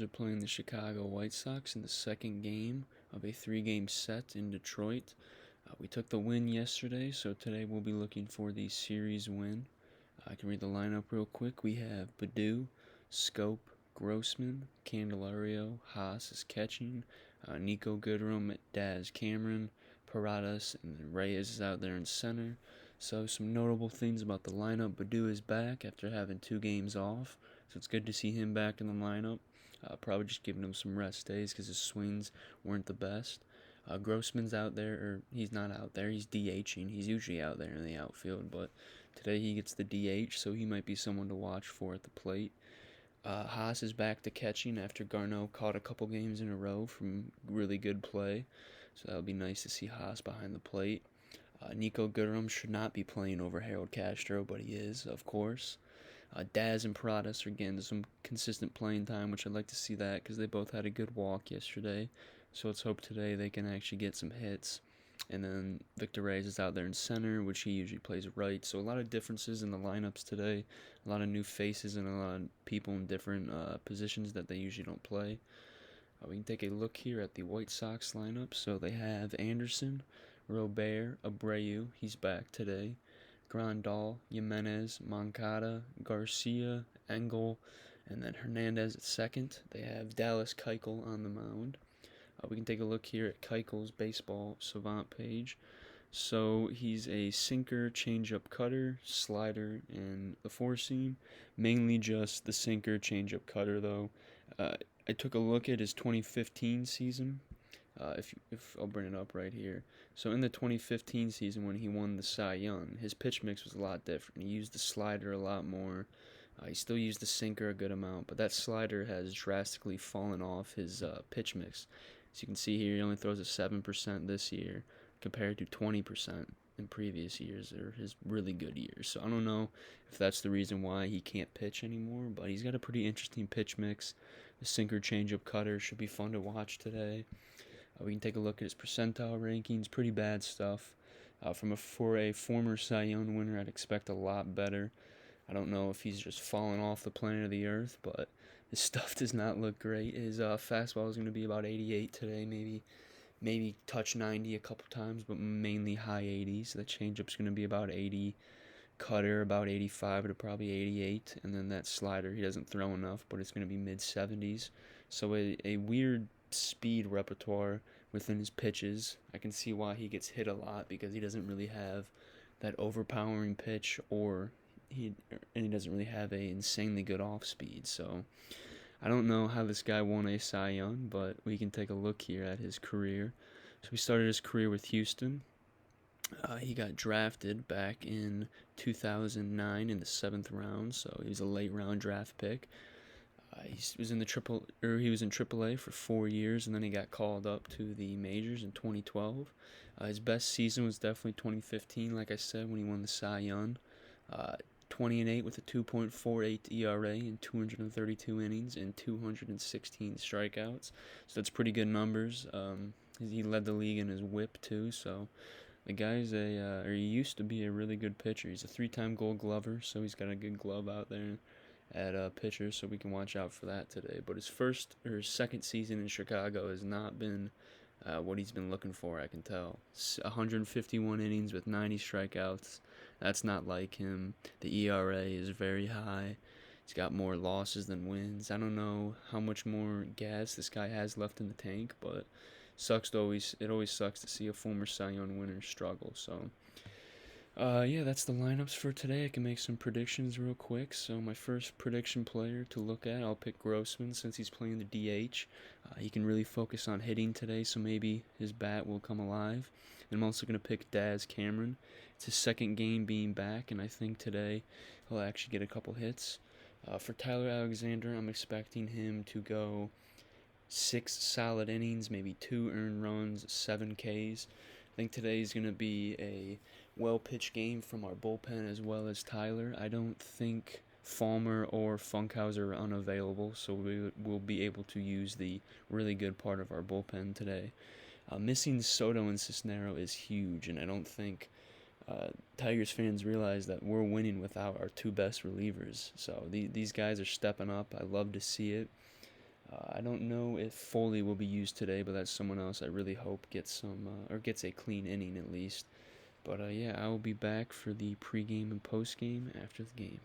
Are playing the Chicago White Sox in the second game of a three-game set in Detroit. We took the win yesterday, so today we'll be looking for the series win. I can read the lineup real quick. We have Baddoo, Scope, Grossman, Candelario, Haas is catching, Nico Goodrum, Daz Cameron, Paradas, and then Reyes is out there in center. So some notable things about the lineup. Baddoo is back after having 2 games off, so it's good to see him back in the lineup. Probably just giving him some rest days because his swings weren't the best. Grossman's out there, or he's not out there, he's DHing. He's usually out there in the outfield, but today he gets the DH, so he might be someone to watch for at the plate. Haas is back to catching after Garneau caught a couple games in a row from really good play, so that'll be nice to see Haas behind the plate. Nico Goodrum should not be playing over Harold Castro, but he is, of course. Daz and Paradas are getting some consistent playing time, which I'd like to see that because they both had a good walk yesterday. So let's hope today they can actually get some hits. And then Victor Reyes is out there in center, which he usually plays right. So a lot of differences in the lineups today. A lot of new faces and a lot of people in different positions that they usually don't play. We can take a look here at the White Sox lineup. So they have Anderson, Robert, Abreu. He's back today. Grandal, Jimenez, Moncada, Garcia, Engel, and then Hernandez at second. They have Dallas Keuchel on the mound. We can take a look here at Keuchel's baseball savant page. So he's a sinker, changeup cutter, slider, and the four seam. Mainly just the sinker, changeup cutter, though. I took a look at his 2015 season. If I'll bring it up right here. So in the 2015 season when he won the Cy Young, his pitch mix was a lot different. He used the slider a lot more. He still used the sinker a good amount, but that slider has drastically fallen off his pitch mix. As you can see here, he only throws at 7% this year compared to 20% in previous years, or his really good years. So I don't know if that's the reason why he can't pitch anymore, but he's got a pretty interesting pitch mix. The sinker changeup cutter should be fun to watch today. We can take a look at his percentile rankings. Pretty bad stuff. For a former Cy Young winner, I'd expect a lot better. I don't know if he's just fallen off the planet of the earth, but his stuff does not look great. His fastball is going to be about 88 today, maybe touch 90 a couple times, but mainly high 80s. The changeup's going to be about 80, cutter about 85 to probably 88, and then that slider, he doesn't throw enough, but it's going to be mid 70s. So a weird speed repertoire within his pitches. I can see why he gets hit a lot because he doesn't really have that overpowering pitch, and he doesn't really have a insanely good off speed. So I don't know how this guy won a Cy Young, but we can take a look here at his career. So he started his career with Houston. He got drafted back in 2009 in the 7th round, so he was a late round draft pick. He was in AAA for 4 years, and then he got called up to the majors in 2012. His best season was definitely 2015, like I said, when he won the Cy Young. 20-8 with a 2.48 ERA in 232 innings and 216 strikeouts. So that's pretty good numbers. He led the league in his WHIP too. So the guy's he used to be a really good pitcher. He's a 3-time Gold Glover, so he's got a good glove out there at pitcher, so we can watch out for that today. But his second season in Chicago has not been what he's been looking for, I can tell. 151 innings with 90 strikeouts. That's not like him. The ERA is very high. He's got more losses than wins. I don't know how much more gas this guy has left in the tank, but it always sucks to see a former Cy Young winner struggle. So that's the lineups for today. I can make some predictions real quick. So my first prediction player to look at, I'll pick Grossman since he's playing the DH. He can really focus on hitting today, so maybe his bat will come alive. And I'm also going to pick Daz Cameron. It's his second game being back, and I think today he'll actually get a couple hits. For Tyler Alexander, I'm expecting him to go 6 solid innings, maybe 2 earned runs, 7 Ks. I think today's going to be a well-pitched game from our bullpen as well as Tyler. I don't think Falmer or Funkhauser are unavailable, so we will be able to use the really good part of our bullpen today. Missing Soto and Cisnero is huge, and I don't think Tigers fans realize that we're winning without our 2 best relievers. So these guys are stepping up. I love to see it. I don't know if Foley will be used today, but that's someone else I really hope gets some or gets a clean inning at least. But yeah, I will be back for the pregame and postgame after the game.